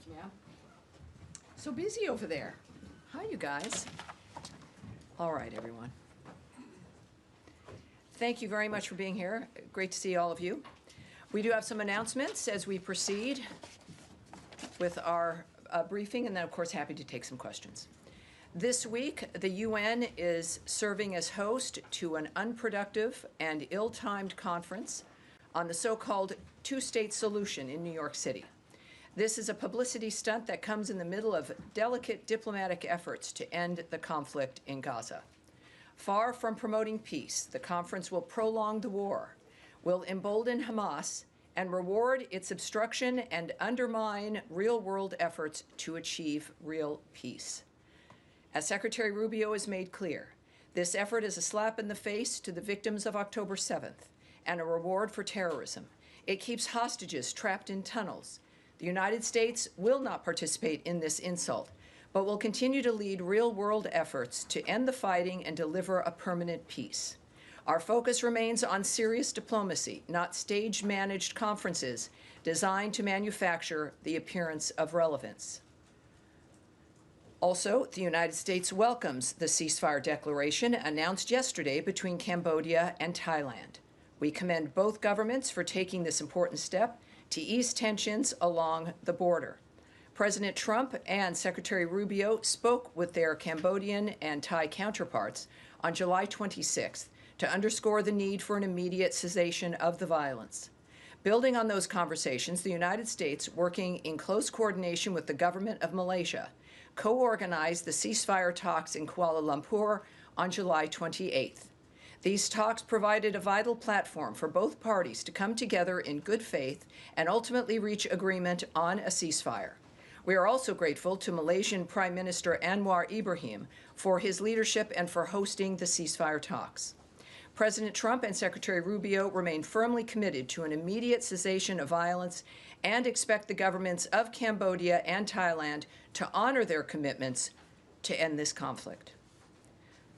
Yeah. So busy over there. Hi, you guys. All right, everyone. Thank you very much for being here. Great to see all of you. We do have some announcements as we proceed with our briefing, and then, of course, happy to take some questions. This week, the UN is serving as host to an unproductive and ill-timed conference on the so-called two-state solution in New York City. This is a publicity stunt that comes in the middle of delicate diplomatic efforts to end the conflict in Gaza. Far from promoting peace, the conference will prolong the war, will embolden Hamas, and reward its obstruction and undermine real-world efforts to achieve real peace. As Secretary Rubio has made clear, this effort is a slap in the face to the victims of October 7th and a reward for terrorism. It keeps hostages trapped in tunnels. The United States will not participate in this insult, but will continue to lead real-world efforts to end the fighting and deliver a permanent peace. Our focus remains on serious diplomacy, not stage-managed conferences designed to manufacture the appearance of relevance. Also, the United States welcomes the ceasefire declaration announced yesterday between Cambodia and Thailand. We commend both governments for taking this important step to ease tensions along the border. President Trump and Secretary Rubio spoke with their Cambodian and Thai counterparts on July 26th to underscore the need for an immediate cessation of the violence. Building on those conversations, the United States, working in close coordination with the government of Malaysia, co-organized the ceasefire talks in Kuala Lumpur on July 28th. These talks provided a vital platform for both parties to come together in good faith and ultimately reach agreement on a ceasefire. We are also grateful to Malaysian Prime Minister Anwar Ibrahim for his leadership and for hosting the ceasefire talks. President Trump and Secretary Rubio remain firmly committed to an immediate cessation of violence and expect the governments of Cambodia and Thailand to honor their commitments to end this conflict.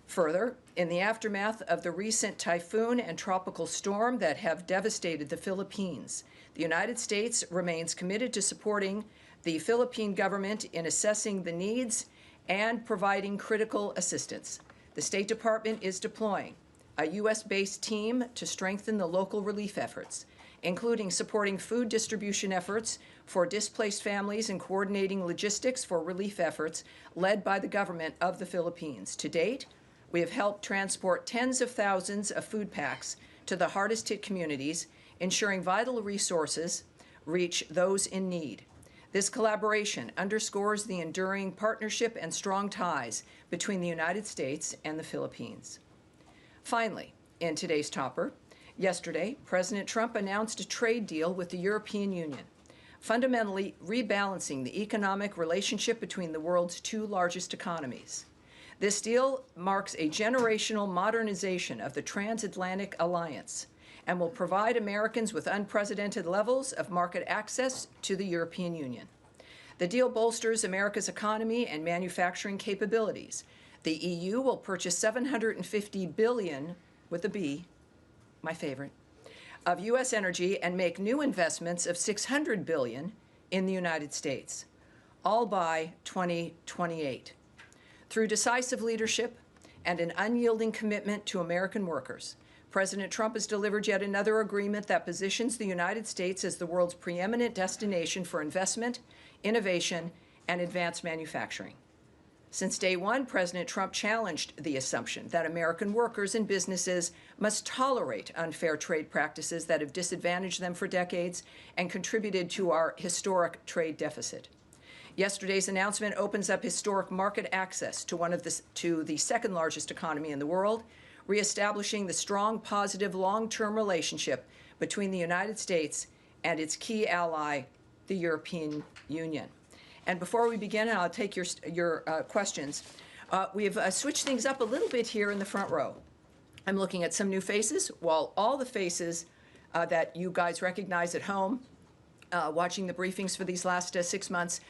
Further, in the aftermath of the recent typhoon and tropical storm that have devastated the Philippines, the United States remains committed to supporting the Philippine government in assessing the needs and providing critical assistance. The State Department is deploying a U.S.-based team to strengthen the local relief efforts, including supporting food distribution efforts for displaced families and coordinating logistics for relief efforts led by the government of the Philippines. To date, we have helped transport tens of thousands of food packs to the hardest-hit communities, ensuring vital resources reach those in need. This collaboration underscores the enduring partnership and strong ties between the United States and the Philippines. Finally, in today's topper, yesterday, President Trump announced a trade deal with the European Union, fundamentally rebalancing the economic relationship between the world's two largest economies. This deal marks a generational modernization of the transatlantic alliance and will provide Americans with unprecedented levels of market access to the European Union. The deal bolsters America's economy and manufacturing capabilities. The EU will purchase $750 billion, with a B, my favorite, of U.S. energy and make new investments of $600 billion in the United States, all by 2028. Through decisive leadership and an unyielding commitment to American workers, President Trump has delivered yet another agreement that positions the United States as the world's preeminent destination for investment, innovation, and advanced manufacturing. Since day one, President Trump challenged the assumption that American workers and businesses must tolerate unfair trade practices that have disadvantaged them for decades and contributed to our historic trade deficit. Yesterday's announcement opens up historic market access to the second largest economy in the world, reestablishing the strong, positive, long-term relationship between the United States and its key ally, the European Union. And before we begin, and I'll take your questions, we've switched things up a little bit here in the front row. I'm looking at some new faces, while all the faces that you guys recognize at home, watching the briefings for these last 6 months,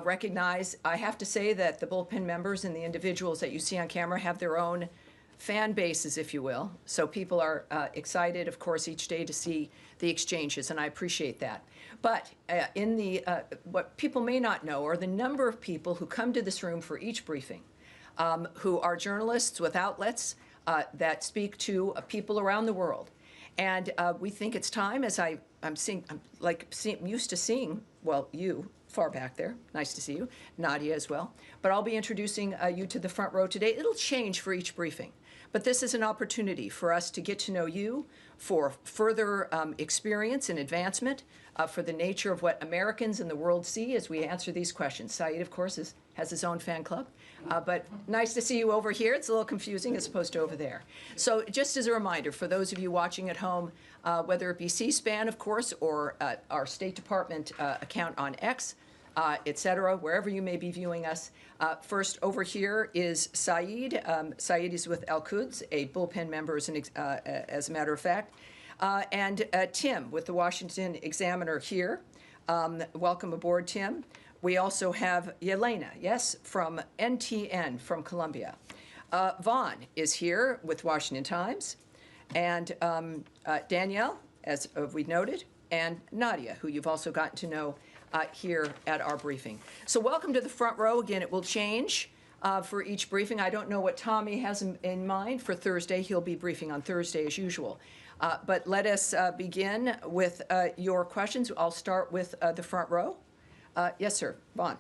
recognize. I have to say that the bullpen members and the individuals that you see on camera have their own fan bases, if you will. So people are excited, of course, each day to see the exchanges, and I appreciate that. But what people may not know are the number of people who come to this room for each briefing, who are journalists with outlets that speak to people around the world. And we think it's time, as I'm used to seeing, well, you far back there, nice to see you, Nadia as well. But I'll be introducing you to the front row today. It'll change for each briefing. But this is an opportunity for us to get to know you, for further experience and advancement, for the nature of what Americans in the world see as we answer these questions. Saeed, of course, has his own fan club. But nice to see you over here. It's a little confusing as opposed to over there. So just as a reminder, for those of you watching at home, whether it be C-SPAN, of course, or our State Department account on X, et cetera, wherever you may be viewing us. First, over here is Saeed. Saeed is with Al-Quds, a bullpen member, as a matter of fact. And Tim with the Washington Examiner here. Welcome aboard, Tim. We also have Yelena, yes, from NTN from Colombia. Vaughn is here with Washington Times. And Danielle, as we noted, and Nadia, who you've also gotten to know here at our briefing. So welcome to the front row. Again, it will change for each briefing. I don't know what Tommy has in mind for Thursday. He'll be briefing on Thursday as usual. But let us begin with your questions. I'll start with the front row. Yes, sir. Vaughn.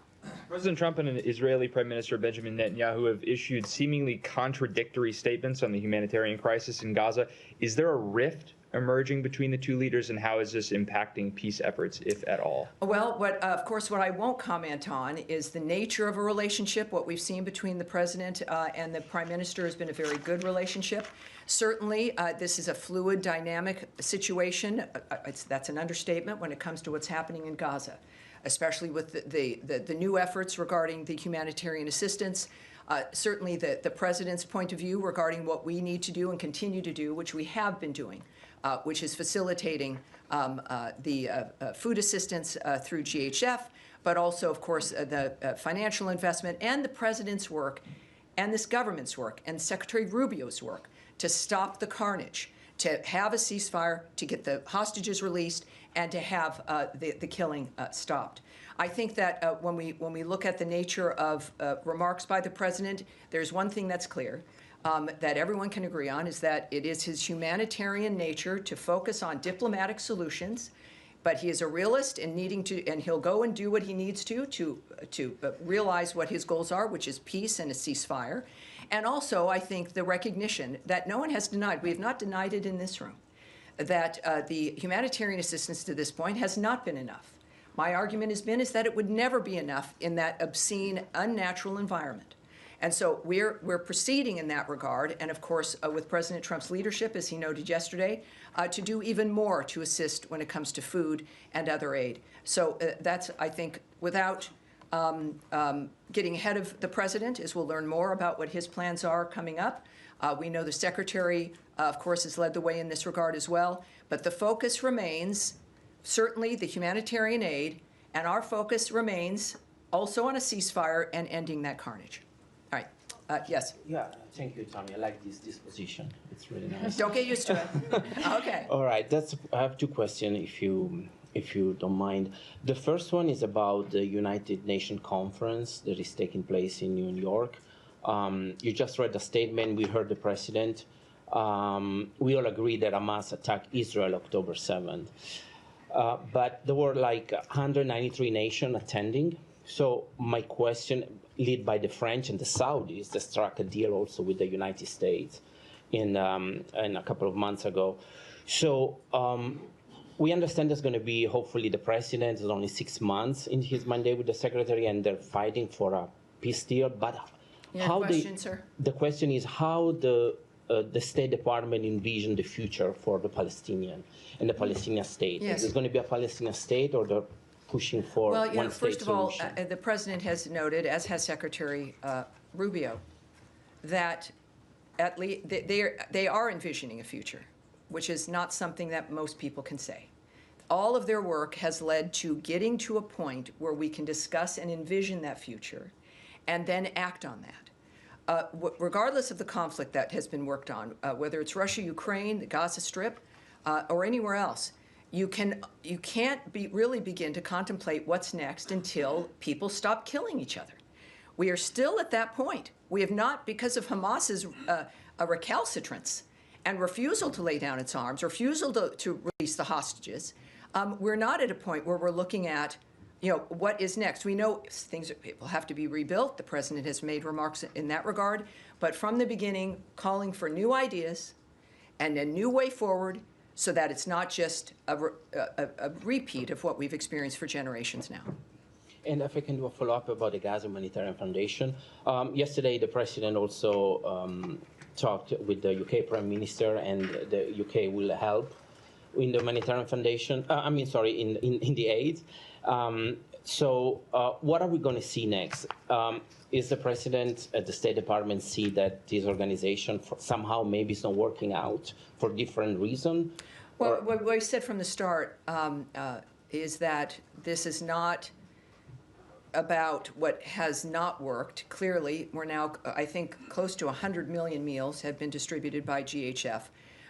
President Trump and Israeli Prime Minister Benjamin Netanyahu have issued seemingly contradictory statements on the humanitarian crisis in Gaza. Is there a rift emerging between the two leaders, and how is this impacting peace efforts, if at all? Well, of course, what I won't comment on is the nature of a relationship. What we've seen between the president and the prime minister has been a very good relationship. Certainly, this is a fluid, dynamic situation. That's an understatement when it comes to what's happening in Gaza, especially with the new efforts regarding the humanitarian assistance. Certainly, the president's point of view regarding what we need to do and continue to do, which we have been doing, which is facilitating the food assistance through GHF, but also, of course, the financial investment and the president's work and this government's work and Secretary Rubio's work to stop the carnage, to have a ceasefire, to get the hostages released, and to have the killing stopped. I think that when we look at the nature of remarks by the president, there's one thing that's clear. That everyone can agree on is that it is his humanitarian nature to focus on diplomatic solutions, but he is a realist and and he'll go and do what he needs to realize what his goals are, which is peace and a ceasefire. And also, I think the recognition that no one has denied, we have not denied it in this room, that the humanitarian assistance to this point has not been enough. My argument has been is that it would never be enough in that obscene, unnatural environment. And so we're proceeding in that regard, and of course, with President Trump's leadership, as he noted yesterday, to do even more to assist when it comes to food and other aid. So that's, I think, without getting ahead of the president, as we'll learn more about what his plans are coming up. We know the secretary, of course, has led the way in this regard as well. But the focus remains certainly the humanitarian aid, and our focus remains also on a ceasefire and ending that carnage. All right. Yes. Yeah, thank you, Tommy. I like this disposition. It's really nice. Don't get used to it. Okay. All right. I have two questions, if you don't mind. The first one is about the United Nations conference that is taking place in New York. You just read the statement. We heard the president. We all agree that Hamas attacked Israel October 7th. But there were like 193 nations attending. So my question, led by the French and the Saudis, that struck a deal also with the United States in a couple of months ago. So we understand there's going to be, hopefully, the president is only 6 months in his mandate with the secretary, and they're fighting for a peace deal. But how sir? The question is how the State Department envision the future for the Palestinian and the Palestinian state. Yes. Is there going to be a Palestinian state, or they're pushing for well, one state first of all, solution? the president has noted, as has Secretary Rubio, that at least they are envisioning a future, which is not something that most people can say. All of their work has led to getting to a point where we can discuss and envision that future and then act on that. Regardless of the conflict that has been worked on, whether it's Russia, Ukraine, the Gaza Strip, or anywhere else, you can't really begin to contemplate what's next until people stop killing each other. We are still at that point. We have not, because of Hamas's recalcitrance and refusal to lay down its arms, refusal to release the hostages, we're not at a point where we're looking at, what is next. We know things will have to be rebuilt. The president has made remarks in that regard. But from the beginning, calling for new ideas and a new way forward so that it's not just a repeat of what we've experienced for generations now. And if I can do a follow-up about the Gaza Humanitarian Foundation. Yesterday, the president also talked with the UK Prime Minister, and the UK will help in the Humanitarian Foundation, in the aid. So what are we going to see next? Is the president at the State Department see that this organization somehow maybe is not working out for different reasons? Well, what we said from the start is that this is not about what has not worked. Clearly, we're now, I think, close to 100 million meals have been distributed by GHF.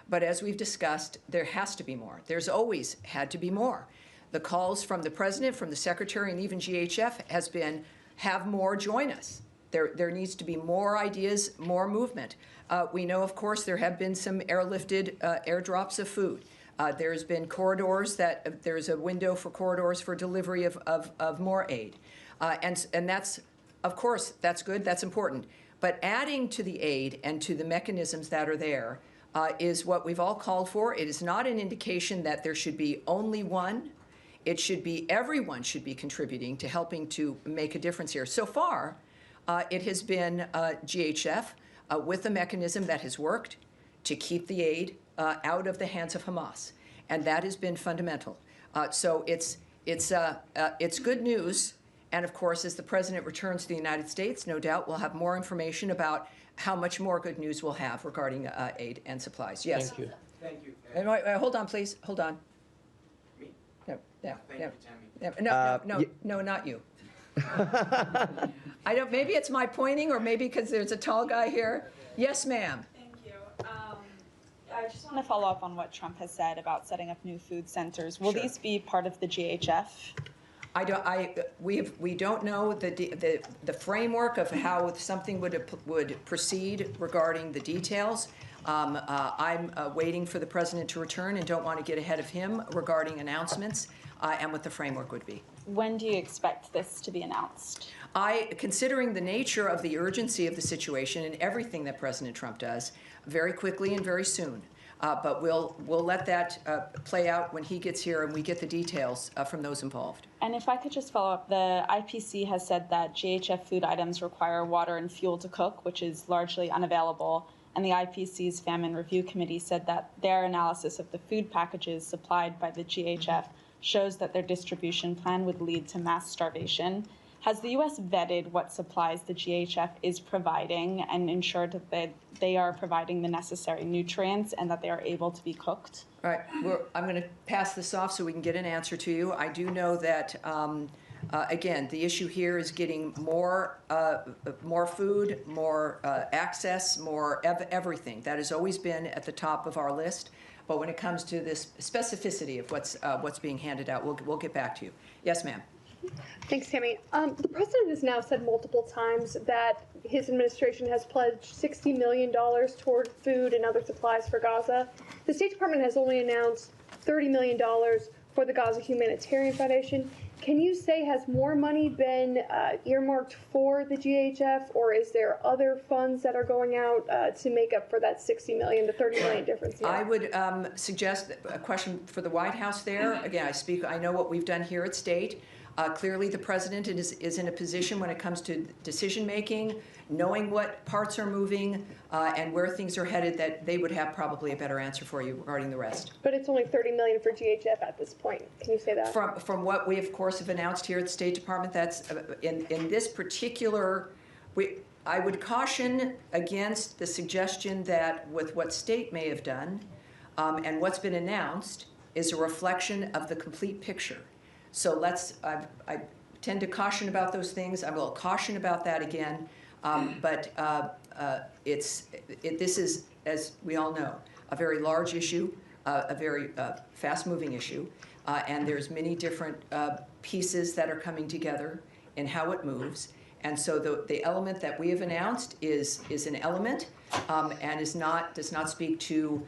But as we've discussed, there has to be more. There's always had to be more. The calls from the president, from the secretary, and even GHF has been, have more, join us. There needs to be more ideas, more movement. We know, of course, there have been some airlifted airdrops of food. There's been corridors that there's a window for corridors for delivery of more aid. And that's, of course, that's good, that's important. But adding to the aid and to the mechanisms that are there is what we've all called for. It is not an indication that there should be only one. It should be, everyone should be contributing to helping to make a difference here. So far, it has been GHF with a mechanism that has worked to keep the aid out of the hands of Hamas. And that has been fundamental. So it's good news. And of course, as the president returns to the United States, no doubt we'll have more information about how much more good news we'll have regarding aid and supplies. Yes. Thank you. Thank you. And wait, hold on, please. Hold on. Me? No, Thank you, Tammy. no, not you. I don't. Maybe it's my pointing, or maybe because there's a tall guy here. Yes, ma'am. Thank you. I just want to follow up on what Trump has said about setting up new food centers. Will Sure. these be part of the GHF? We don't know the framework of how something would proceed regarding the details. I'm waiting for the president to return and don't want to get ahead of him regarding announcements and what the framework would be. When do you expect this to be announced? Considering the nature of the urgency of the situation and everything that President Trump does, very quickly and very soon. But we'll let that play out when he gets here and we get the details from those involved. And if I could just follow up, the IPC has said that GHF food items require water and fuel to cook, which is largely unavailable. And the IPC's Famine Review Committee said that their analysis of the food packages supplied by the GHF shows that their distribution plan would lead to mass starvation. Has the U.S. vetted what supplies the GHF is providing and ensured that they are providing the necessary nutrients and that they are able to be cooked? All right, I'm going to pass this off so we can get an answer to you. I do know that, again, the issue here is getting more food, more access, more everything. That has always been at the top of our list. But when it comes to this specificity of what's being handed out, we'll get back to you. Yes, ma'am. Thanks, Tammy. The president has now said multiple times that his administration has pledged $60 million toward food and other supplies for Gaza. The State Department has only announced $30 million for the Gaza Humanitarian Foundation. Can you say, has more money been earmarked for the GHF, or is there other funds that are going out to make up for that $60 million to $30 million difference? I would suggest a question for the White House there. Again, I know what we've done here at State. Clearly, the president is in a position when it comes to decision-making, knowing what parts are moving and where things are headed, that they would have probably a better answer for you regarding the rest. But it's only $30 million for GHF at this point. Can you say that? From what we, of course, have announced here at the State Department, that's in this particular, I would caution against the suggestion that with what State may have done and what's been announced is a reflection of the complete picture. So I tend to caution about those things. I will caution about that again. But this is, as we all know, a very large issue, a very fast-moving issue, and there's many different pieces that are coming together in how it moves. And so the element that we have announced is an element and does not speak to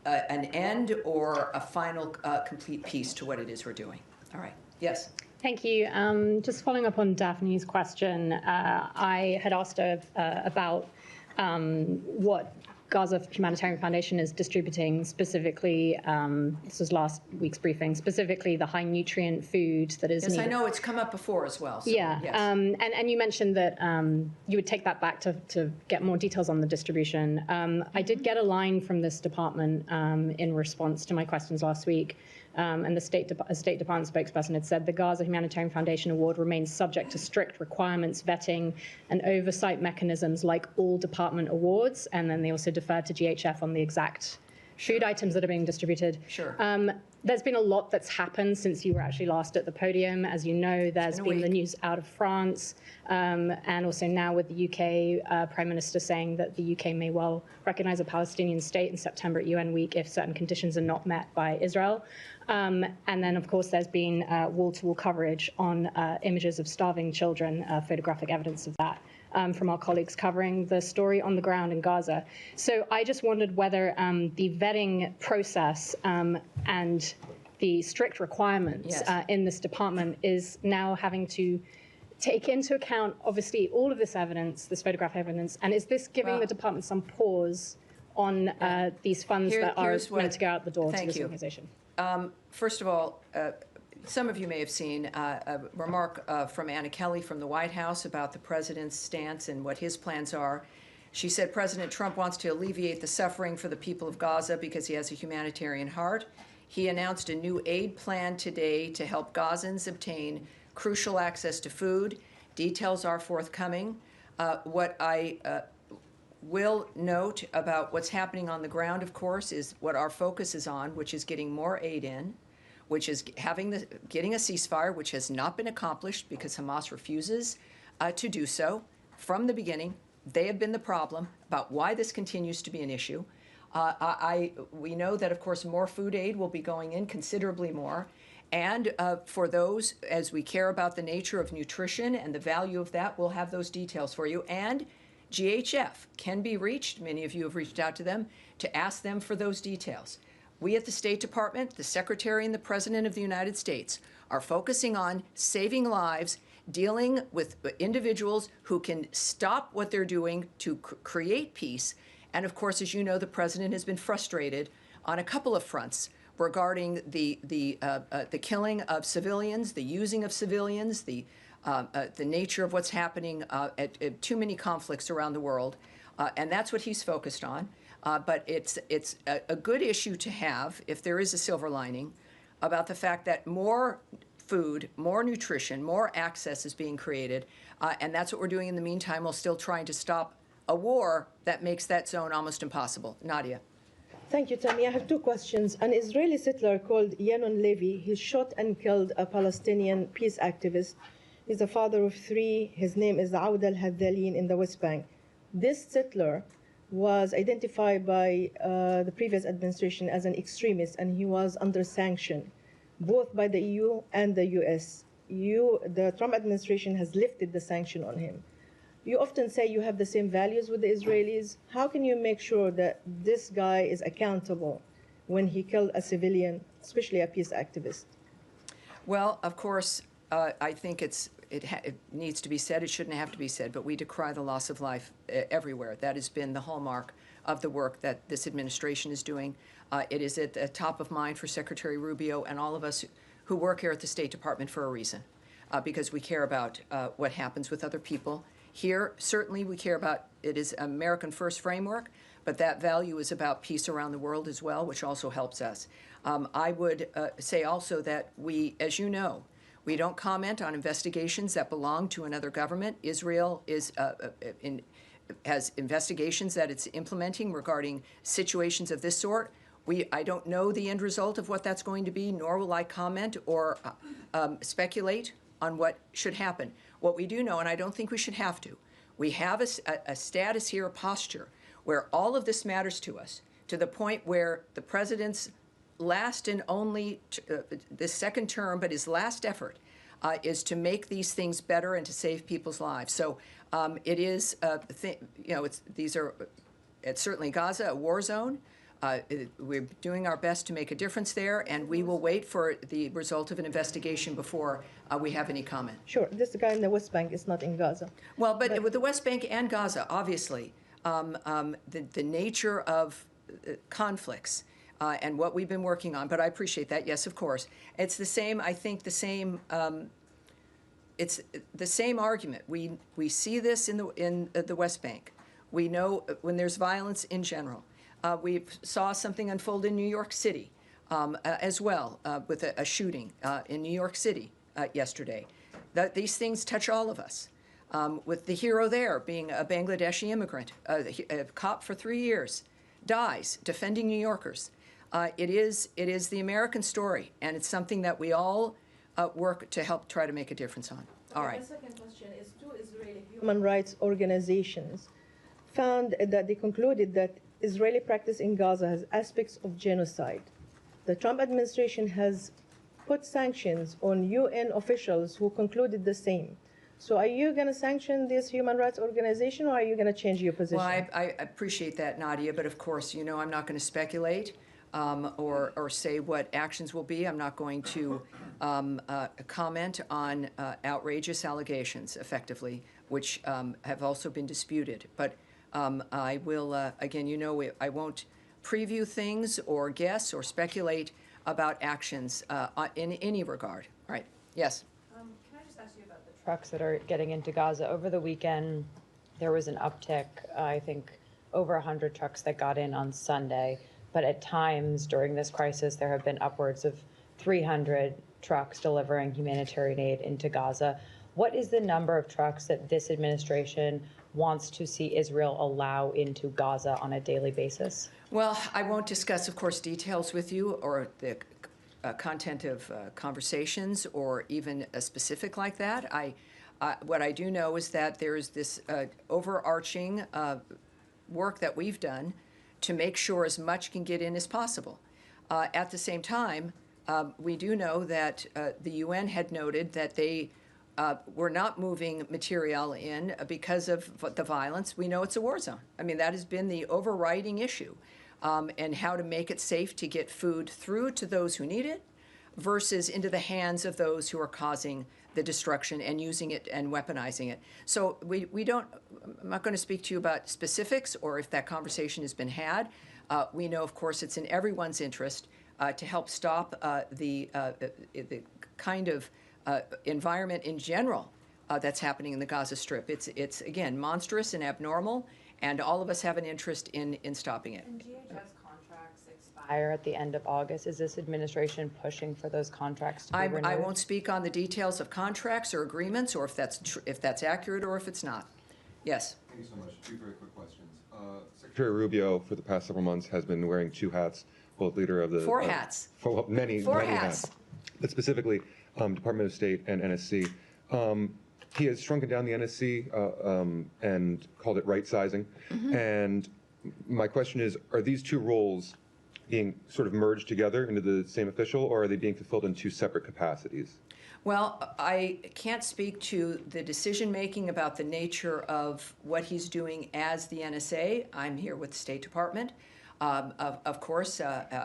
an end or a final complete piece to what it is we're doing. All right. Yes. Thank you. Just following up on Daphne's question, I had asked her about what Gaza Humanitarian Foundation is distributing specifically, this was last week's briefing, specifically the high nutrient food that is needed. Yes, I know it's come up before as well. So, yeah, yes. and you mentioned that you would take that back to get more details on the distribution. I did get a line from this department in response to my questions last week. And the State Department spokesperson had said the Gaza Humanitarian Foundation Award remains subject to strict requirements, vetting, and oversight mechanisms like all department awards. And then they also deferred to GHF on the exact food items that are being distributed. Sure. There's been a lot that's happened since you were actually last at the podium. As you know, there's been the news out of France, and also now with the UK Prime Minister saying that the UK may well recognize a Palestinian state in September at UN Week if certain conditions are not met by Israel. And then, of course, there's been wall-to-wall coverage on images of starving children, photographic evidence of that. From our colleagues covering the story on the ground in Gaza. So I just wondered whether the vetting process and the strict requirements in this department is now having to take into account, obviously, all of this evidence, this photographic evidence, and is this giving the department some pause on these funds that are meant to go out the door to this organization? First of all, some of you may have seen a remark from Anna Kelly from the White House about the president's stance and what his plans are. She said President Trump wants to alleviate the suffering for the people of Gaza because he has a humanitarian heart. He announced a new aid plan today to help Gazans obtain crucial access to food. Details are forthcoming. What I will note about what's happening on the ground, of course, is what our focus is on, which is getting more aid in, which is getting a ceasefire, which has not been accomplished because Hamas refuses to do so. From the beginning, they have been the problem about why this continues to be an issue. We know that, of course, more food aid will be going in, considerably more. And for those, as we care about the nature of nutrition and the value of that, we'll have those details for you. And GHF can be reached, many of you have reached out to them, to ask them for those details. We at the State Department, the Secretary and the President of the United States are focusing on saving lives, dealing with individuals who can stop what they're doing to create peace, And of course, as you know, the president has been frustrated on a couple of fronts regarding the killing of civilians, the using of civilians, the nature of what's happening at too many conflicts around the world, and that's what he's focused on. But it's a good issue to have, if there is a silver lining, about the fact that more food, more nutrition, more access is being created, and that's what we're doing in the meantime while still trying to stop a war that makes that zone almost impossible. Nadia. Thank you, Tammy. I have two questions. An Israeli settler called Yanon Levy, he shot and killed a Palestinian peace activist. He's a father of three. His name is Aoud al-Haddalin in the West Bank. This settler was identified by the previous administration as an extremist, and he was under sanction, both by the EU and the US. The Trump administration has lifted the sanction on him. You often say you have the same values with the Israelis. How can you make sure that this guy is accountable when he killed a civilian, especially a peace activist? Well, of course, I think it needs to be said. It shouldn't have to be said, but we decry the loss of life everywhere. That has been the hallmark of the work that this administration is doing. It is at the top of mind for Secretary Rubio and all of us who work here at the State Department for a reason, because we care about what happens with other people. Here, certainly we care about, it is American first framework, but that value is about peace around the world as well, which also helps us. I would say also that we, as you know, we don't comment on investigations that belong to another government. Israel has investigations that it's implementing regarding situations of this sort. I don't know the end result of what that's going to be, nor will I comment or speculate on what should happen. What we do know, and I don't think we should have to, we have a status here, a posture, where all of this matters to us, to the point where the president's last and only, this second term, but his last effort is to make these things better and to save people's lives. So it is, it's certainly Gaza, a war zone. We're doing our best to make a difference there, and we will wait for the result of an investigation before we have any comment. Sure, this guy in the West Bank is not in Gaza. Well, but with the West Bank and Gaza, obviously, the nature of conflicts and what we've been working on, but I appreciate that, yes, of course. It's the same, I think, it's the same argument. We see this in the West Bank. We know when there's violence in general. We saw something unfold in New York City as well with a shooting in New York City yesterday. These things touch all of us. With the hero there being a Bangladeshi immigrant, a cop for 3 years, dies defending New Yorkers. It is the American story, and it's something that we all work to help try to make a difference on. All right. The second question is, two Israeli human rights organizations found that they concluded that Israeli practice in Gaza has aspects of genocide. The Trump administration has put sanctions on UN officials who concluded the same. So are you going to sanction this human rights organization, or are you going to change your position? Well, I appreciate that, Nadia, but of course, you know, I'm not going to speculate or say what actions will be. I'm not going to comment on outrageous allegations, effectively, which have also been disputed. But I will, again, you know, I won't preview things or guess or speculate about actions in any regard. All right. Yes. Can I just ask you about the trucks that are getting into Gaza? Over the weekend, there was an uptick, I think, over 100 trucks that got in on Sunday. But at times during this crisis, there have been upwards of 300 trucks delivering humanitarian aid into Gaza. What is the number of trucks that this administration wants to see Israel allow into Gaza on a daily basis? Well, I won't discuss, of course, details with you or the content of conversations or even a specific like that. What I do know is that there's this overarching work that we've done to make sure as much can get in as possible. At the same time, we do know that the UN had noted that they were not moving material in because of the violence. We know it's a war zone. I mean, that has been the overriding issue, and how to make it safe to get food through to those who need it, versus into the hands of those who are causing the destruction and using it and weaponizing it. So we don't, I'm not going to speak to you about specifics or if that conversation has been had. We know, of course, it's in everyone's interest to help stop the kind of environment in general that's happening in the Gaza Strip. It's again, monstrous and abnormal, and all of us have an interest in stopping it. And DHS contracts expire at the end of August. Is this administration pushing for those contracts to be renewed? I won't speak on the details of contracts or agreements, or if that's accurate or if it's not. Yes. Thank you so much. Two very quick questions. Secretary Rubio, for the past several months, has been wearing two hats, both leader of the... Four hats. Many hats. But specifically, Department of State and NSC. He has shrunken down the NSC and called it right-sizing. And my question is, are these two roles being sort of merged together into the same official, or are they being fulfilled in two separate capacities? Well, I can't speak to the decision-making about the nature of what he's doing as the NSA. I'm here with the State Department. Of course,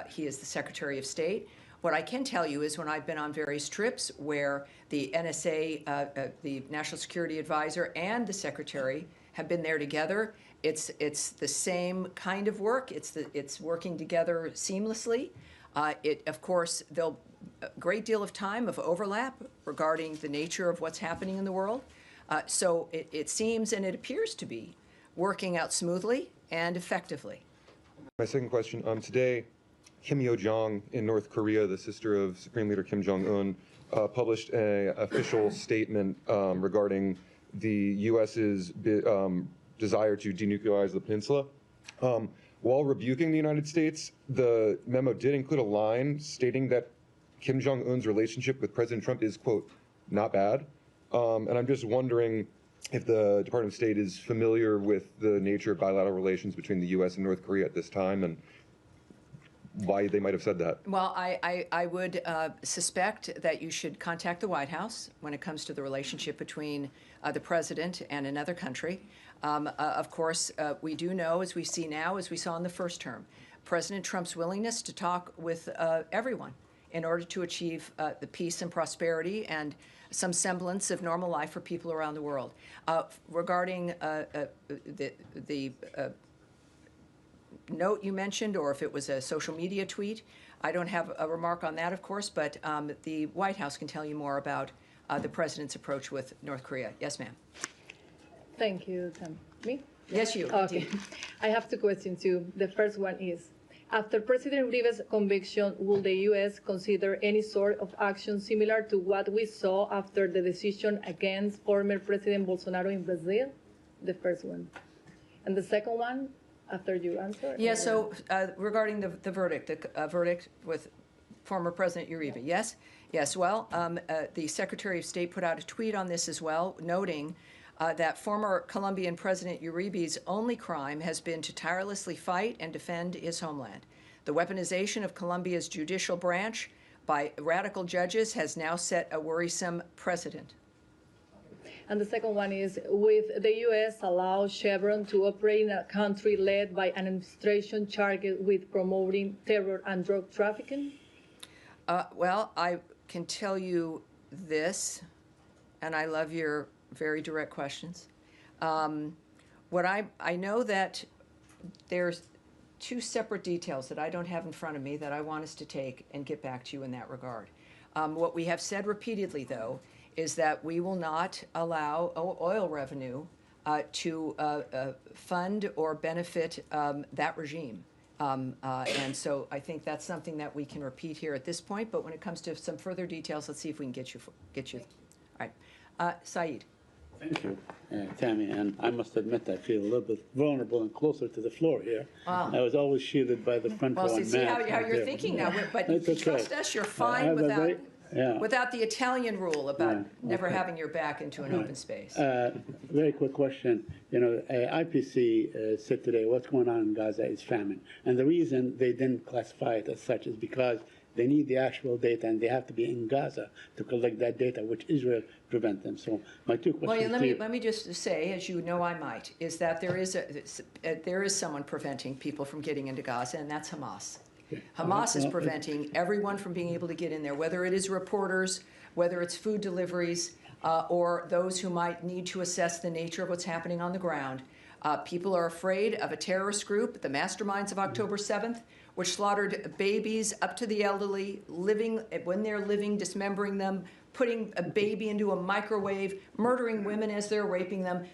he is the Secretary of State. What I can tell you is when I've been on various trips where the NSA, the National Security Advisor, and the Secretary have been there together, it's the same kind of work. It's working together seamlessly. Of course, there'll a great deal of time of overlap regarding the nature of what's happening in the world. So it seems and it appears to be working out smoothly and effectively. My second question, today, Kim Yo-jong in North Korea, the sister of Supreme Leader Kim Jong-un, published an official statement regarding the U.S.'s desire to denuclearize the peninsula. While rebuking the United States, the memo did include a line stating that Kim Jong-un's relationship with President Trump is, quote, not bad. And I'm just wondering if the Department of State is familiar with the nature of bilateral relations between the U.S. and North Korea at this time and why they might have said that. Well, I would suspect that you should contact the White House when it comes to the relationship between the president and another country. Of course, we do know, as we see now, as we saw in the first term, President Trump's willingness to talk with everyone in order to achieve the peace and prosperity and some semblance of normal life for people around the world. Regarding the note you mentioned, or if it was a social media tweet, I don't have a remark on that, of course, but the White House can tell you more about the president's approach with North Korea. Yes, ma'am. Thank you, Tam. Me? Yes, you. Okay. I have two questions too. The first one is, after President Uribe's conviction, will the U.S. consider any sort of action similar to what we saw after the decision against former President Bolsonaro in Brazil? The first one. And the second one, after you answer? Yeah, so regarding the verdict, the verdict with former President Uribe, yes? Yes, well, the Secretary of State put out a tweet on this as well, noting that former Colombian President Uribe's only crime has been to tirelessly fight and defend his homeland. The weaponization of Colombia's judicial branch by radical judges has now set a worrisome precedent. And the second one is, with the U.S. allow Chevron to operate in a country led by an administration charged with promoting terror and drug trafficking? Well, I can tell you this, and I love your very direct questions. What I know that there's two separate details that I don't have in front of me that I want us to take and get back to you in that regard. What we have said repeatedly, though, is that we will not allow oil revenue to fund or benefit that regime. And so I think that's something that we can repeat here at this point. But when it comes to some further details, let's see if we can get you. All right, Saeed. Thank you, Tammy. And I must admit, I feel a little bit vulnerable and closer to the floor here. Wow. I was always shielded by the front row. Well, see how you're thinking now, but you can trust us. You're fine without the Italian rule about never having your back into an open space. Very quick question. You know, IPC said today what's going on in Gaza is famine. And the reason they didn't classify it as such is because they need the actual data, and they have to be in Gaza to collect that data, which Israel prevent them. So my two questions. Well, let me just say, as you know, I might, is that there is someone preventing people from getting into Gaza, and that's Hamas. Hamas is preventing everyone from being able to get in there, whether it is reporters, whether it's food deliveries, or those who might need to assess the nature of what's happening on the ground. People are afraid of a terrorist group, the masterminds of October 7th, which slaughtered babies up to the elderly, when they're living, dismembering them, putting a baby into a microwave, murdering women as they're raping them.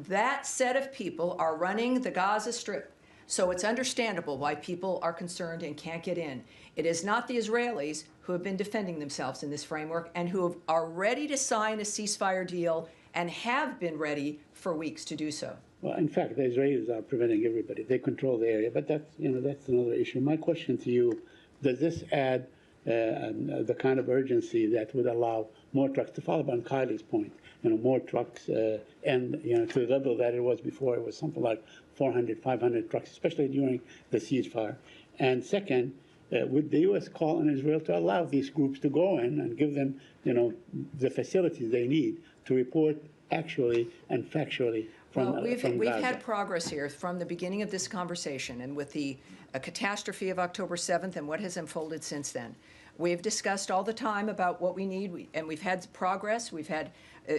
That set of people are running the Gaza Strip. So it's understandable why people are concerned and can't get in. It is not the Israelis who have been defending themselves in this framework and who are ready to sign a ceasefire deal and have been ready for weeks to do so. Well, in fact, the Israelis are preventing everybody. They control the area, but that's another issue. My question to you: does this add the kind of urgency that would allow more trucks, to follow up on Kylie's point, more trucks, and to the level that it was before? It was something like 400, 500 trucks, especially during the ceasefire. And second, would the U.S. call on Israel to allow these groups to go in and give them, the facilities they need to report actually and factually from Well, we've Gaza? had progress here from the beginning of this conversation, and with the catastrophe of October 7th and what has unfolded since then. We've discussed all the time about what we need, and we've had progress. We've had,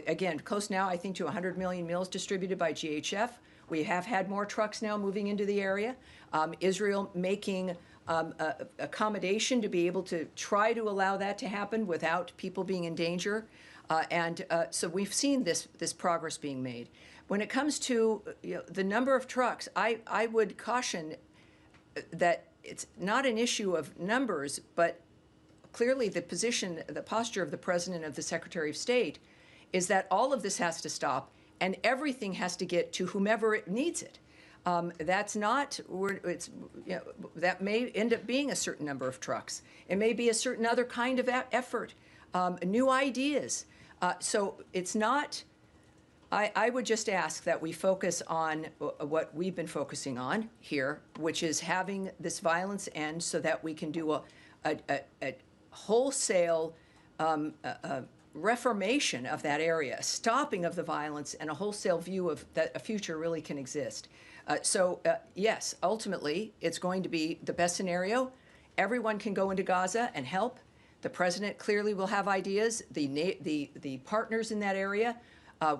again, close now, I think, to 100 million meals distributed by GHF. We have had more trucks now moving into the area. Israel making accommodation to be able to try to allow that to happen without people being in danger. So we've seen this progress being made. When it comes to the number of trucks, I would caution that it's not an issue of numbers, but clearly the posture of the President and of the Secretary of State is that all of this has to stop and everything has to get to whomever it needs it. That's not, that may end up being a certain number of trucks. It may be a certain other kind of effort, new ideas. So it's not, I would just ask that we focus on what we've been focusing on here, which is having this violence end so that we can do a wholesale reformation of that area, a stopping of the violence, and a wholesale view of that a future really can exist. Yes, ultimately, it's going to be the best scenario. Everyone can go into Gaza and help. The president clearly will have ideas. The partners in that area,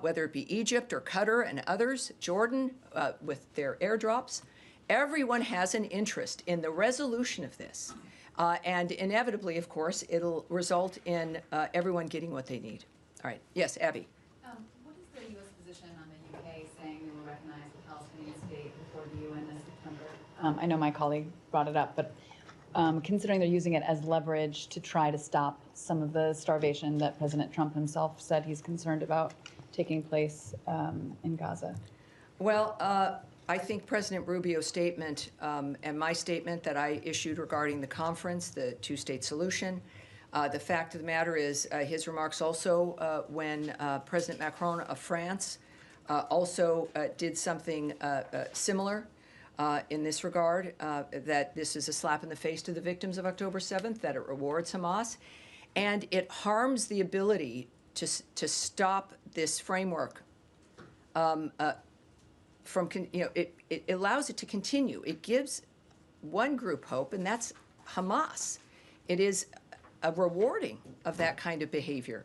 whether it be Egypt or Qatar and others, Jordan, with their airdrops, everyone has an interest in the resolution of this. And inevitably, of course, it'll result in everyone getting what they need. All right. Yes, Abby. What is the U.S. position on the U.K. saying they will recognize the Palestinian state before the UN this September? I know my colleague brought it up, but considering they're using it as leverage to try to stop some of the starvation that President Trump himself said he's concerned about taking place in Gaza? Well, I think President Rubio's statement and my statement that I issued regarding the conference, the two-state solution, the fact of the matter is his remarks also when President Macron of France also did something similar in this regard, that this is a slap in the face to the victims of October 7th, that it rewards Hamas, and it harms the ability to stop this framework from, it allows it to continue. It gives one group hope, and that's Hamas. It is a rewarding of that kind of behavior,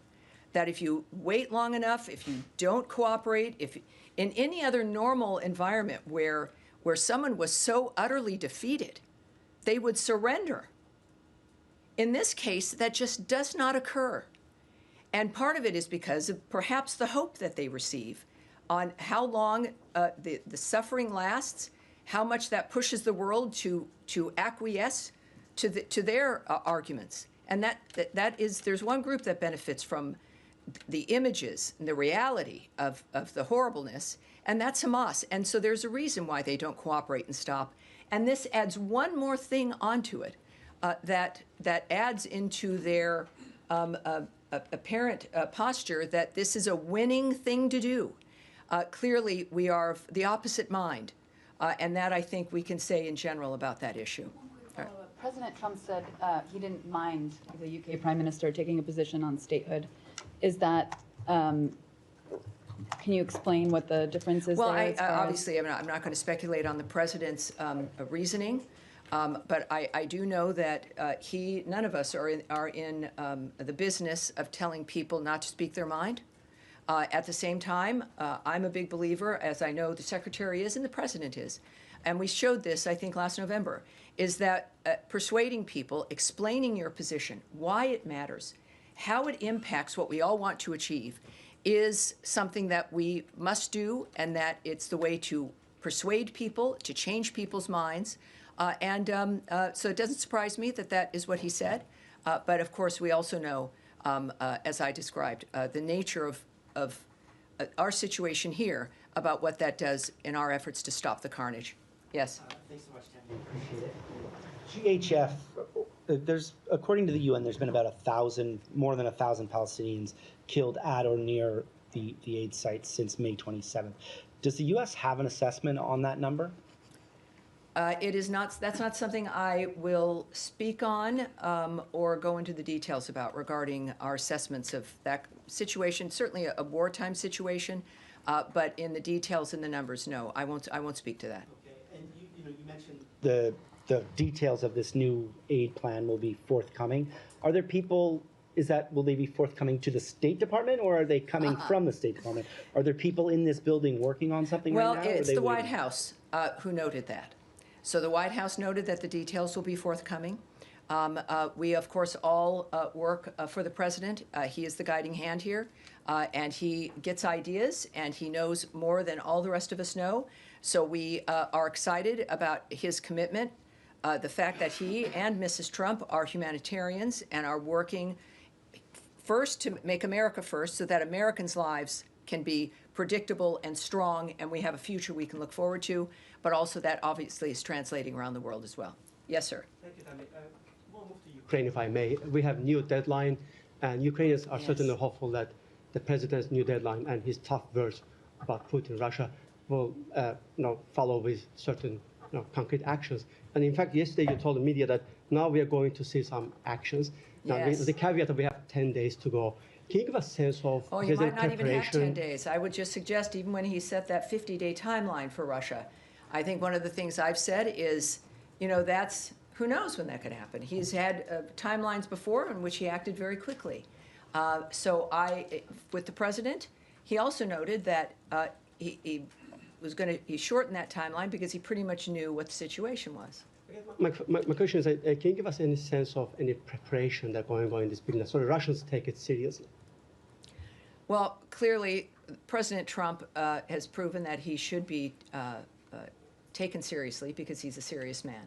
that if you wait long enough, if you don't cooperate, if in any other normal environment where someone was so utterly defeated, they would surrender. In this case, that just does not occur. And part of it is because of perhaps the hope that they receive on how long the suffering lasts, how much that pushes the world to acquiesce to their arguments. And that is, there's one group that benefits from the images and the reality of the horribleness, and that's Hamas. And so there's a reason why they don't cooperate and stop. And this adds one more thing onto it that adds into their apparent posture that this is a winning thing to do. Clearly, we are of the opposite mind, and that I think we can say in general about that issue. President Trump said he didn't mind the UK Prime Minister taking a position on statehood. Is that, can you explain what the difference is well, there? obviously, I'm not going to speculate on the president's reasoning. But I do know that none of us are in the business of telling people not to speak their mind. At the same time, I'm a big believer, as I know the Secretary is and the President is, and we showed this, I think, last November, is that persuading people, explaining your position, why it matters, how it impacts what we all want to achieve, is something that we must do, and that it's the way to persuade people, to change people's minds. So it doesn't surprise me that that is what he said. But of course, we also know, as I described, the nature of our situation here, about what that does in our efforts to stop the carnage. Yes? Thanks so much, Tammy. Appreciate it. GHF, there's, according to the UN, there's been about more than 1,000 Palestinians killed at or near the aid site since May 27th. Does the U.S. have an assessment on that number? It is not. That's not something I will speak on or go into the details about regarding our assessments of that situation. Certainly a wartime situation, but in the details and the numbers, no, I won't speak to that. Okay, and you mentioned the details of this new aid plan will be forthcoming. Are there people? Will they be forthcoming to the State Department, or are they coming from the State Department? Are there people in this building working on something right now? Well, it's the White House who noted that. So the White House noted that the details will be forthcoming. We, of course, all work for the President. He is the guiding hand here, and he gets ideas, and he knows more than all the rest of us know. So we are excited about his commitment, the fact that he and Mrs. Trump are humanitarians and are working first to make America first, so that Americans' lives can be predictable and strong, and we have a future we can look forward to, but also that obviously is translating around the world as well. Yes, sir. Thank you, Tammy. We'll move to Ukraine, if I may. We have new deadline, and Ukrainians are certainly hopeful that the president's new deadline and his tough words about Putin, Russia, will follow with certain concrete actions. And in fact, yesterday you told the media that now we are going to see some actions. Now, the caveat that we have 10 days to go. Can you give us a sense of you might not even have 10 days. I would just suggest, even when he set that 50-day timeline for Russia, I think one of the things I've said is, that's, who knows when that could happen. He's had timelines before in which he acted very quickly. With the President, he also noted that he shortened that timeline because he pretty much knew what the situation was. My question is, can you give us any sense of any preparation that's going on in this business so the Russians take it seriously? Well, clearly, President Trump has proven that he should be taken seriously because he's a serious man.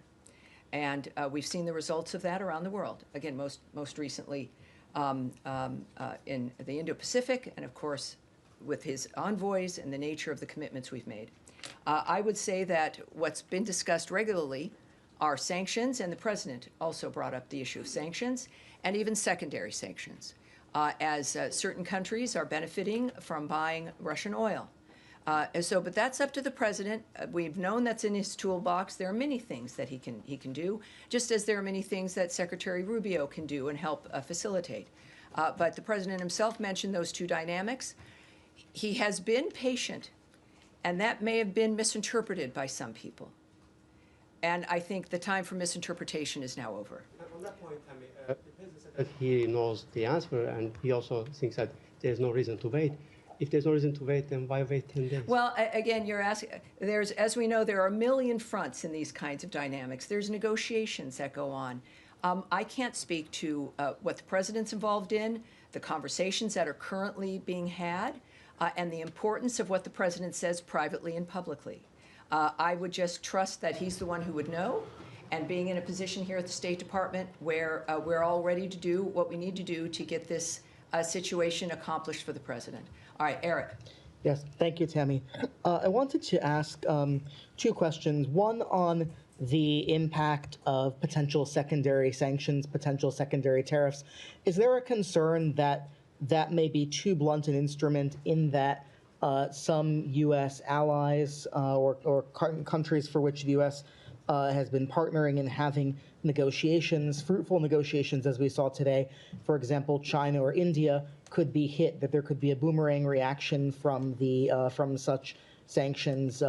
And we've seen the results of that around the world. Again, most recently in the Indo-Pacific, and of course, with his envoys and the nature of the commitments we've made. I would say that what's been discussed regularly are sanctions, and the President also brought up the issue of sanctions, and even secondary sanctions, as certain countries are benefiting from buying Russian oil. But that's up to the President. We've known that's in his toolbox. There are many things that he can do, just as there are many things that Secretary Rubio can do and help facilitate. But the President himself mentioned those two dynamics. He has been patient, and that may have been misinterpreted by some people. And I think the time for misinterpretation is now over. On that point, Tammy, the President said that he knows the answer, and he also thinks that there's no reason to wait. If there's no reason to wait, then why wait 10 days? Well, again, you're asking, as we know, there are a million fronts in these kinds of dynamics. There's negotiations that go on. I can't speak to what the President's involved in, the conversations that are currently being had, and the importance of what the President says privately and publicly. I would just trust that he's the one who would know, and being in a position here at the State Department where we're all ready to do what we need to do to get this situation accomplished for the President. All right, Eric. Yes, thank you, Tammy. I wanted to ask two questions. One on the impact of potential secondary sanctions, potential secondary tariffs. Is there a concern that that may be too blunt an instrument in that some U.S. allies or countries for which the U.S. Has been partnering and having negotiations, fruitful negotiations, as we saw today, for example, China or India, could be hit, that there could be a boomerang reaction from such sanctions,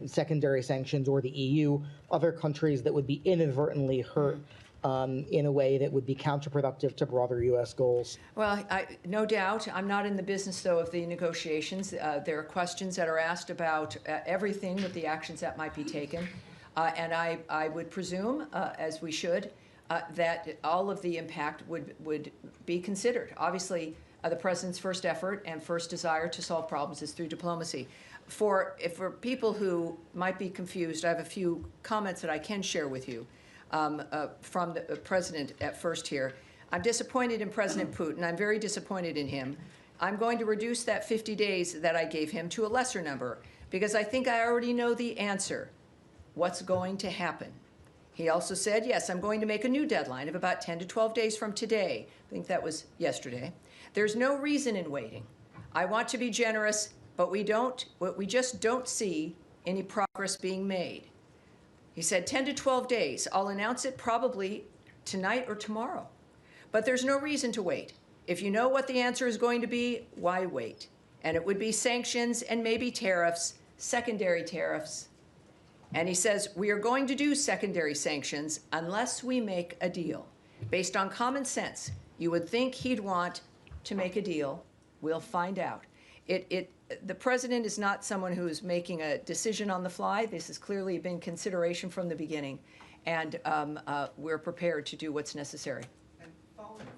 secondary sanctions, or the EU, other countries that would be inadvertently hurt in a way that would be counterproductive to broader U.S. goals? Well, no doubt. I'm not in the business, though, of the negotiations. There are questions that are asked about everything with the actions that might be taken. And I would presume, as we should, that all of the impact would be considered. Obviously, the president's first effort and first desire to solve problems is through diplomacy. For people who might be confused, I have a few comments that I can share with you from the president at first here. I'm disappointed in President Putin. I'm very disappointed in him. I'm going to reduce that 50 days that I gave him to a lesser number because I think I already know the answer. What's going to happen? He also said, yes, I'm going to make a new deadline of about 10 to 12 days from today. I think that was yesterday. There's no reason in waiting. I want to be generous, but we just don't see any progress being made. He said 10 to 12 days. I'll announce it probably tonight or tomorrow. But there's no reason to wait. If you know what the answer is going to be, why wait? And it would be sanctions and maybe tariffs, secondary tariffs. And he says, we are going to do secondary sanctions unless we make a deal. Based on common sense, you would think he'd want to make a deal. We'll find out. The president is not someone who is making a decision on the fly. This has clearly been consideration from the beginning, and we're prepared to do what's necessary.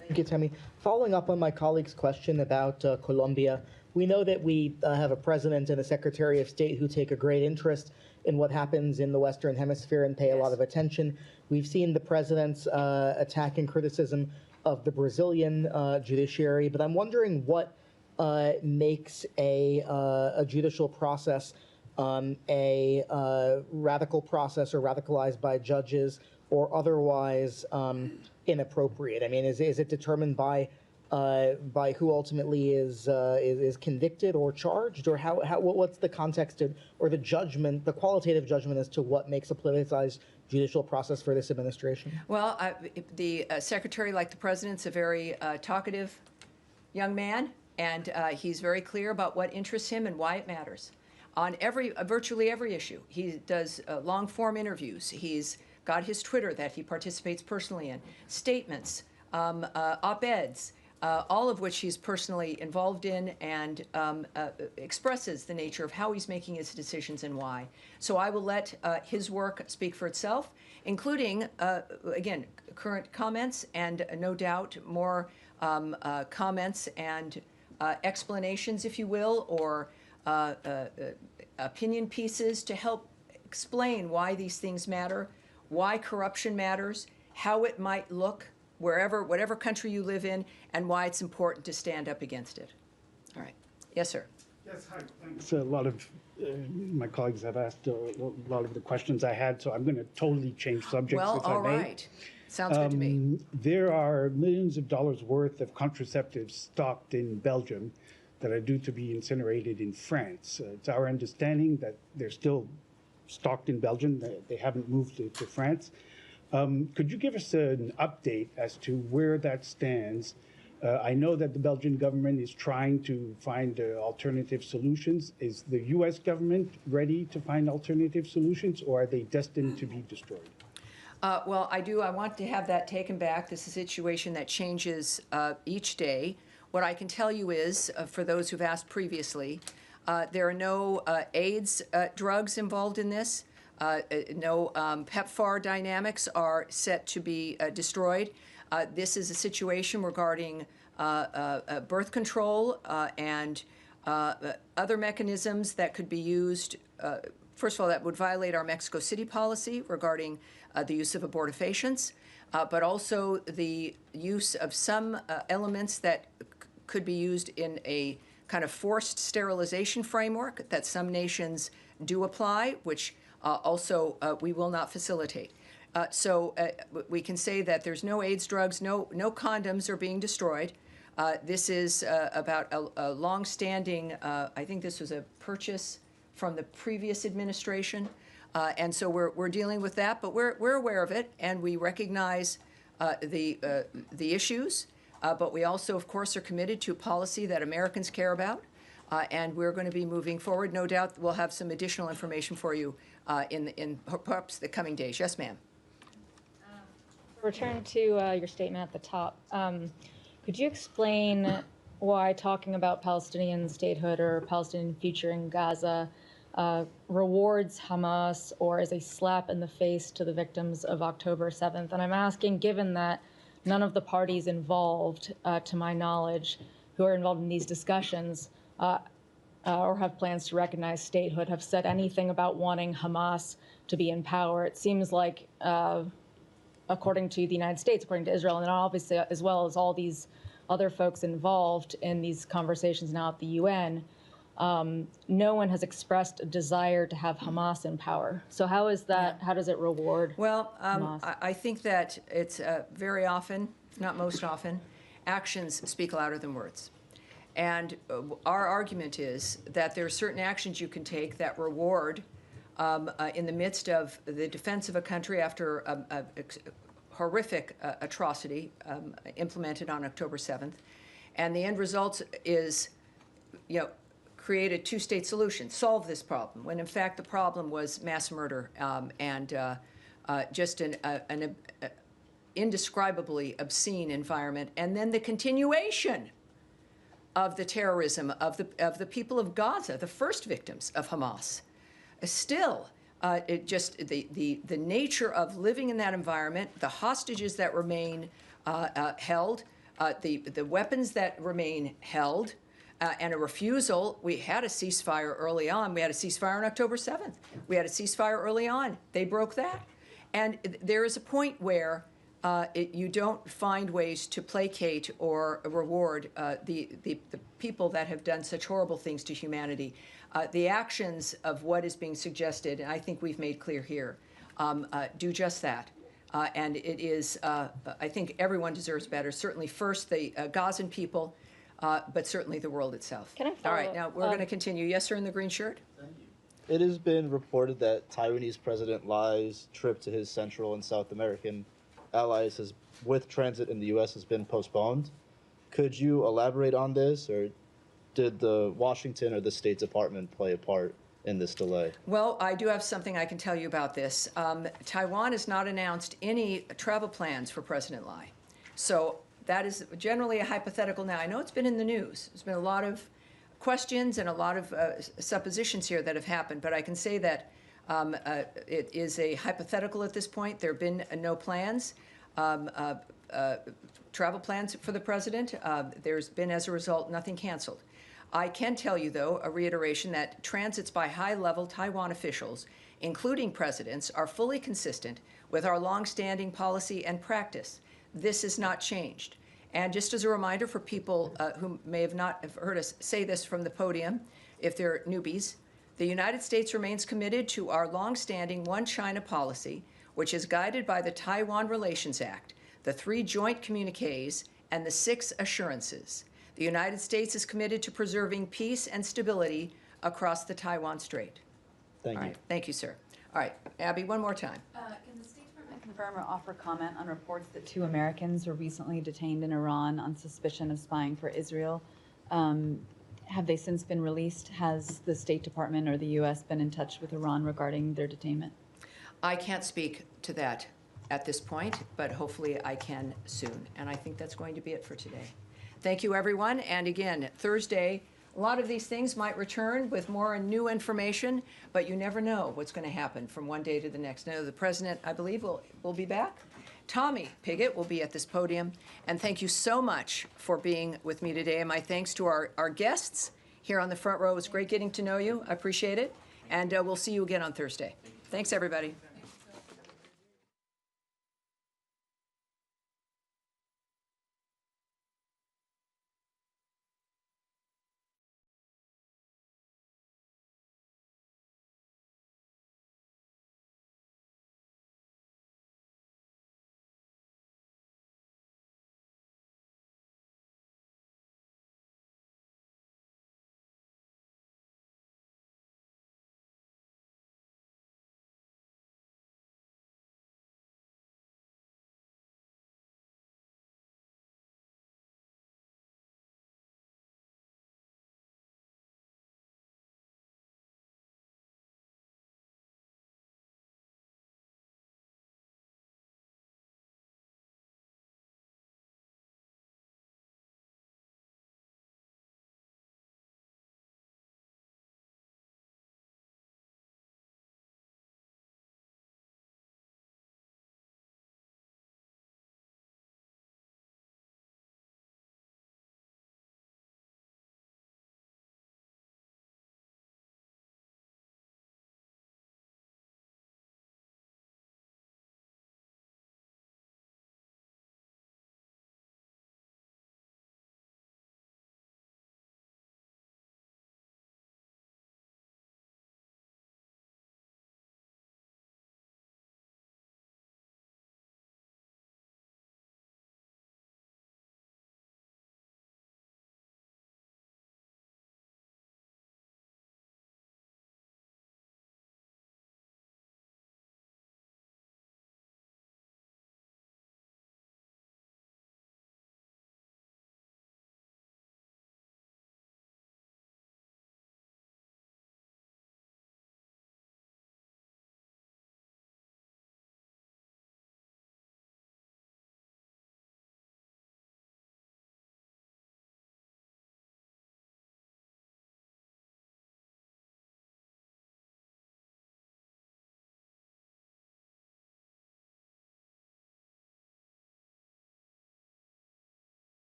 Thank you, Tammy. Following up on my colleague's question about Colombia, we know that we have a president and a secretary of state who take a great interest in what happens in the Western Hemisphere and pay a lot of attention. We've seen the president's attack and criticism of the Brazilian judiciary, but I'm wondering what makes a judicial process a radical process or radicalized by judges or otherwise inappropriate. I mean, is it determined by who ultimately is convicted or charged, or what's the context or the judgment, the qualitative judgment as to what makes a politicized judicial process for this administration? Well, the secretary, like the president's, a very talkative young man, and he's very clear about what interests him and why it matters. On virtually every issue, he does long-form interviews. He's got his Twitter that he participates personally in, statements, op-eds, all of which he's personally involved in, and expresses the nature of how he's making his decisions and why. So I will let his work speak for itself, including, again, current comments and no doubt more comments and explanations, if you will, or opinion pieces to help explain why these things matter, why corruption matters, how it might look whatever country you live in, and why it's important to stand up against it. All right. Yes, sir. Yes, hi. Thanks. A lot of my colleagues have asked a lot of the questions I had, so I'm going to totally change subjects, well, if I may. all right. Sounds good to me. There are millions of dollars worth of contraceptives stocked in Belgium that are due to be incinerated in France. It's our understanding that they're still stocked in Belgium. They haven't moved to France. Could you give us an update as to where that stands? I know that the Belgian government is trying to find alternative solutions. Is the U.S. government ready to find alternative solutions, or are they destined to be destroyed? Well, I want to have that taken back. This is a situation that changes each day. What I can tell you is, for those who've asked previously, there are no AIDS drugs involved in this. No PEPFAR dynamics are set to be destroyed. This is a situation regarding birth control and other mechanisms that could be used. First of all, that would violate our Mexico City policy regarding the use of abortifacients, but also the use of some elements that could be used in a kind of forced sterilization framework that some nations do apply, which also we will not facilitate. So we can say that there's no AIDS drugs, no condoms are being destroyed. This is about a long-standing, I think this was a purchase from the previous administration, and so we're dealing with that, but we're aware of it, and we recognize the issues, but we also, of course, are committed to a policy that Americans care about, and we're going to be moving forward. No doubt we'll have some additional information for you in perhaps the coming days. Yes, ma'am. Return to your statement at the top. Could you explain why talking about Palestinian statehood or Palestinian future in Gaza rewards Hamas or is a slap in the face to the victims of October 7th? And I'm asking, given that none of the parties involved, to my knowledge, who are involved in these discussions or have plans to recognize statehood, have said anything about wanting Hamas to be in power. It seems like, according to the United States, according to Israel, and obviously as well as all these other folks involved in these conversations now at the UN, no one has expressed a desire to have Hamas in power. So how is that? How does it reward? Well, I think that it's very often, not most often, actions speak louder than words. And our argument is that there are certain actions you can take that reward in the midst of the defense of a country after a horrific atrocity implemented on October 7th. And the end result is, create a two-state solution, solve this problem, when in fact the problem was mass murder and just an indescribably obscene environment, and then the continuation of the terrorism of the people of Gaza, the first victims of Hamas. Still, the nature of living in that environment, the hostages that remain held, the weapons that remain held, and a refusal. We had a ceasefire early on. We had a ceasefire on October 7th. We had a ceasefire early on. They broke that. And there is a point where you don't find ways to placate or reward the people that have done such horrible things to humanity. The actions of what is being suggested, and I think we've made clear here, do just that. And it is, I think everyone deserves better. Certainly first the Gazan people, but certainly the world itself. Can I follow All right, now we're going to continue. Yes, sir, in the green shirt. It has been reported that Taiwanese President Lai's trip to his Central and South American allies with transit in the U.S. has been postponed. Could you elaborate on this, or did the Washington or the State Department play a part in this delay? Well, I do have something I can tell you about this. Taiwan has not announced any travel plans for President Lai. So that is generally a hypothetical now. I know it's been in the news. There's been a lot of questions and a lot of suppositions here that have happened, but I can say that it is a hypothetical at this point. There have been no plans, travel plans for the president. There's been, as a result, nothing canceled. I can tell you, though, a reiteration that transits by high-level Taiwan officials, including presidents, are fully consistent with our longstanding policy and practice. This has not changed. And just as a reminder for people who may have not heard us say this from the podium, if they're newbies, the United States remains committed to our longstanding One China policy, which is guided by the Taiwan Relations Act, the 3 joint communiques, and the 6 assurances. The United States is committed to preserving peace and stability across the Taiwan Strait. Thank you. All right. Thank you, sir. All right, Abby, one more time. Can the State Department confirm or offer comment on reports that 2 Americans were recently detained in Iran on suspicion of spying for Israel? Have they since been released? Has the State Department or the U.S. been in touch with Iran regarding their detainment? I can't speak to that at this point, but hopefully I can soon. And I think that's going to be it for today. Thank you, everyone. And again, Thursday, a lot of these things might return with more new information, but you never know what's going to happen from one day to the next. Now, the president, I believe, will be back. Tommy Pigott will be at this podium. And thank you so much for being with me today. And my thanks to our guests here on the front row. It was great getting to know you. I appreciate it. And we'll see you again on Thursday. Thanks, everybody.